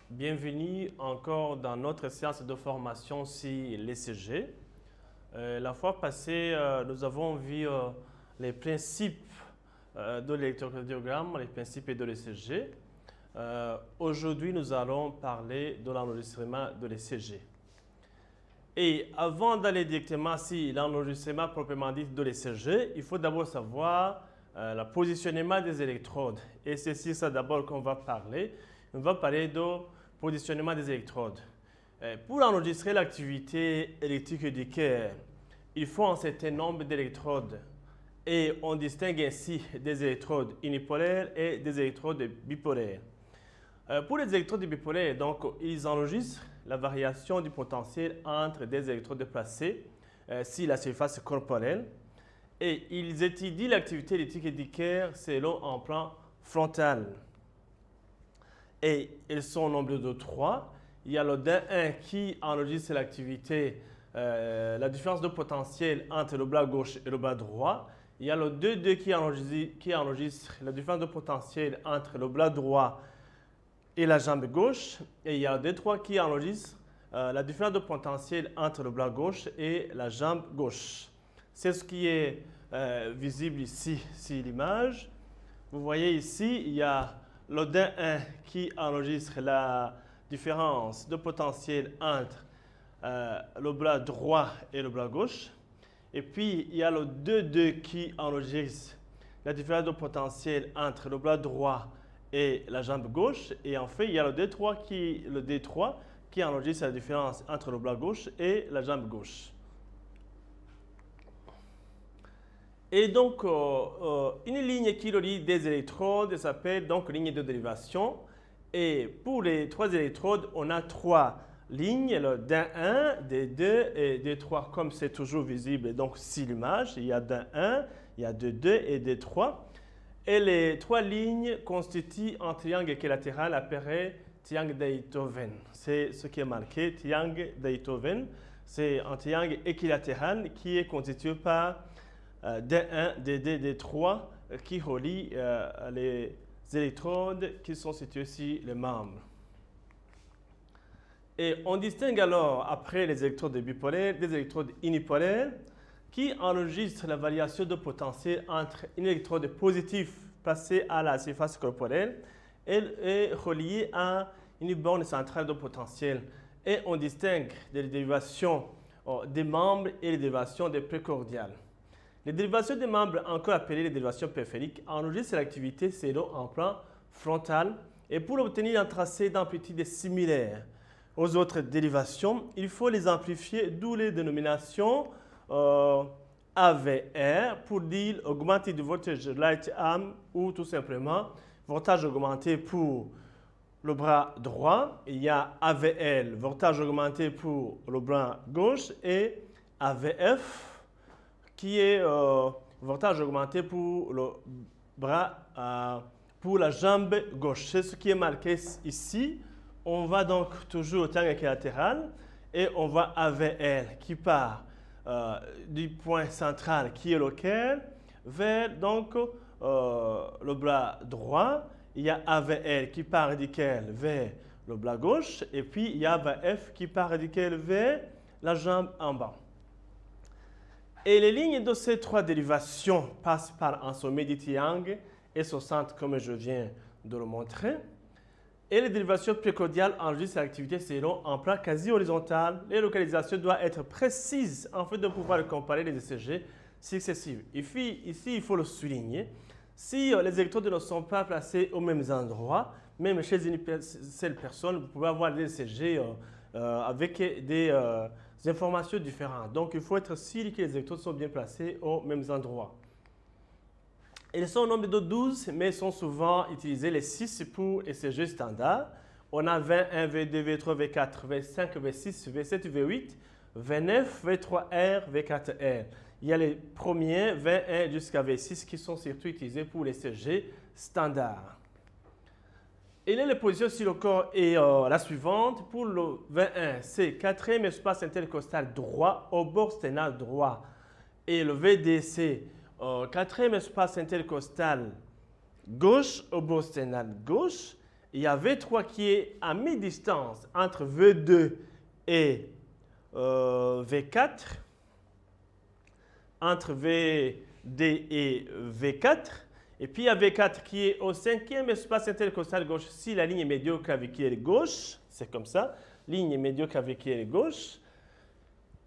Bienvenue encore dans notre séance de formation sur l'ECG. La fois passée, nous avons vu les principes de l'électrocardiogramme, les principes de l'ECG. Aujourd'hui, nous allons parler de l'enregistrement de l'ECG. Et avant d'aller directement sur l'enregistrement proprement dit de l'ECG, il faut d'abord savoir le positionnement des électrodes. Et c'est sur ça d'abord qu'on va parler. On va parler de positionnement des électrodes. Pour enregistrer l'activité électrique du cœur, il faut un certain nombre d'électrodes. Et on distingue ainsi des électrodes unipolaires et des électrodes bipolaires. Pour les électrodes bipolaires, donc, ils enregistrent la variation du potentiel entre des électrodes placées sur la surface corporelle et ils étudient l'activité électrique du cœur selon un plan frontal. Et ils sont au nombre de 3. Il y a le D1 qui enregistre l'activité, la différence de potentiel entre le bras gauche et le bras droit. Il y a le D2 qui enregistre la différence de potentiel entre le bras droit et la jambe gauche. Et il y a le D3 qui enregistre la différence de potentiel entre le bras gauche et la jambe gauche. C'est ce qui est visible ici sur l'image. Vous voyez ici, il y a le D1 qui enregistre la différence de potentiel entre le bras droit et le bras gauche. Et puis, il y a le D2 qui enregistre la différence de potentiel entre le bras droit et la jambe gauche. Et en fait, il y a le D3 qui enregistre la différence entre le bras gauche et la jambe gauche. Et donc, une ligne qui relie des électrodes s'appelle donc ligne de dérivation. Et pour les 3 électrodes, on a 3 lignes, le D1, D2 et D3, comme c'est toujours visible donc sur l'image. Il y a D1, il y a D2 et D3. Et les 3 lignes constituent un triangle équilatéral appelé triangle d'Einthoven. C'est ce qui est marqué, triangle d'Einthoven. C'est un triangle équilatéral qui est constitué par D1, D2, D3 qui relie les électrodes qui sont situées sur les membres. Et on distingue alors, après les électrodes bipolaires, des électrodes unipolaires qui enregistrent la variation de potentiel entre une électrode positive placée à la surface corporelle et reliée à une borne centrale de potentiel. Et on distingue des dérivations des membres et les dérivations des précordiales. Les dérivations des membres, encore appelées les dérivations périphériques, enregistrent l'activité selon un plan frontal et pour obtenir un tracé d'amplitude similaire aux autres dérivations, il faut les amplifier, d'où les dénominations AVR pour dire augmented voltage right arm ou tout simplement voltage augmenté pour le bras droit. Il y a AVL, voltage augmenté pour le bras gauche et AVF qui est voltage augmenté pour le bras, pour la jambe gauche. C'est ce qui est marqué ici. On va donc toujours au triangle équilatéral et on va AVL qui part du point central qui est le cœur vers donc le bras droit. Il y a AVL qui part du cœur vers le bras gauche et puis il y a AVF qui part du cœur vers la jambe en bas. Et les lignes de ces 3 dérivations passent par un sommet du triangle et se centrent comme je viens de le montrer. Et les dérivations précordiales enregistrent l'activité selon un plan quasi horizontal. Les localisations doivent être précises afin de pouvoir comparer les ECG successifs. Ici, il faut le souligner. Si les électrodes ne sont pas placées aux mêmes endroits, même chez une seule personne, vous pouvez avoir des ECG avec des informations différentes. Donc, il faut être sûr que les électrodes sont bien placées aux mêmes endroits. Ils sont au nombre de 12, mais sont souvent utilisés les 6 pour ECG standard. On a V1, V2, V3, V4, V5, V6, V7, V8, V9, V3R, V4R. Il y a les premiers V1 jusqu'à V6 qui sont surtout utilisés pour l'ECG standard. Et là, la position sur le corps est la suivante. Pour le V1, c'est 4e espace intercostal droit au bord sténal droit. Et le VD, c'est 4e espace intercostal gauche au bord sténal gauche. il y a V3 qui est à mi-distance entre V2 et V4, entre VD et V4. Et puis il y a V4 qui est au 5e espace intercostal gauche. Si la ligne est médiocre claviculaire gauche, c'est comme ça, ligne médiocre claviculaire gauche,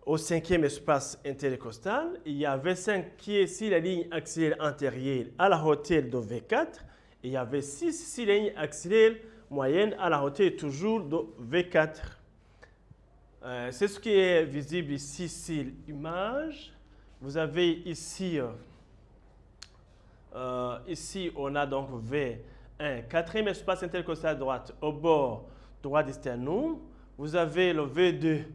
au 5e espace intercostal, il y a V5 qui est si la ligne axillaire antérieure à la hauteur de V4, et il y a V6 si la ligne axillaire moyenne à la hauteur toujours de V4. C'est ce qui est visible ici sur l'image. Vous avez ici, ici on a donc V1, 4e espace intercostal droite au bord droit du sternum. Vous avez le V2,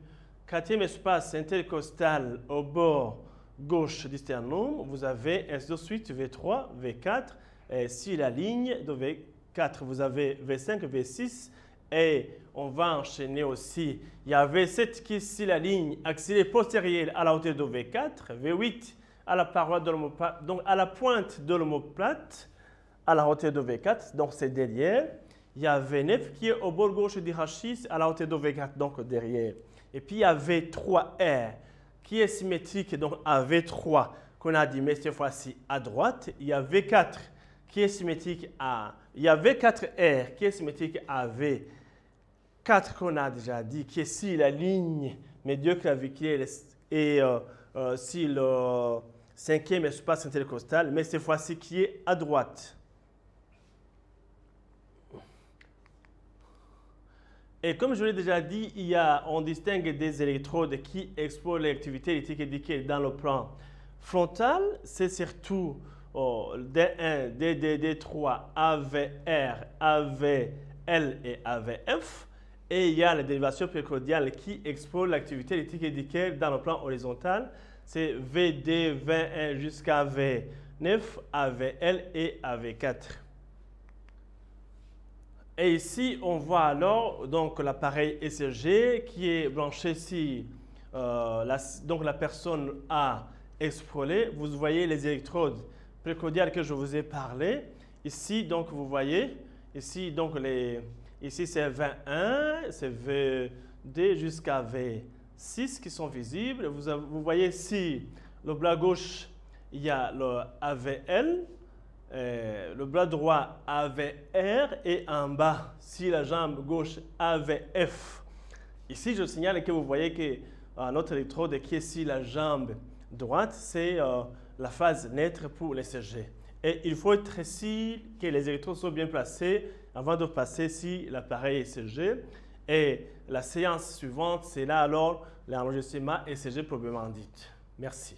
4e espace intercostal au bord gauche du sternum. Vous avez ainsi de suite V3, V4. Et si la ligne de V4, vous avez V5, V6. Et on va enchaîner aussi. Il y a V7 qui est si la ligne axillaire postérieure à la hauteur de V4. V8 à la paroi de l'omoplate, donc à la pointe de l'omoplate à la hauteur de V4. Donc c'est derrière. Il y a V9 qui est au bord gauche du rachis à la hauteur de V4, donc derrière. Et puis il y a V3R qui est symétrique donc à V3 qu'on a dit, mais cette fois-ci à droite. Il y a V4 qui est symétrique à... Il y a V4R qui est symétrique à V4 qu'on a déjà dit, qui est si la ligne médiocre claviculaire et si le 5e espace intercostal, mais cette fois-ci qui est à droite. Et comme je l'ai déjà dit, on distingue des électrodes qui explorent l'activité électrique indiquée dans le plan frontal. C'est surtout D1, D2, D3, AVR, AVL et AVF. Et il y a la dérivation précordiale qui explore l'activité électrique indiquée dans le plan horizontal. C'est VD, V1 jusqu'à V9, AVL et AV4. Et ici, on voit alors donc l'appareil ECG qui est branché si donc la personne a exploré. Vous voyez les électrodes précordiales que je vous ai parlé. Ici, donc, vous voyez, ici, donc, ici c'est V1, c'est VD jusqu'à V6 qui sont visibles. Vous voyez ici, le bras gauche, il y a le AVL. Le bras droit AVR et en bas, si la jambe gauche AVF. Ici, je signale que vous voyez que notre électrode qui est si la jambe droite, c'est la phase neutre pour l'ECG. Et il faut être sûr que les électrodes soient bien placées avant de passer si l'appareil ECG. Et la séance suivante, c'est là alors l'enregistrement ECG proprement dit. Merci.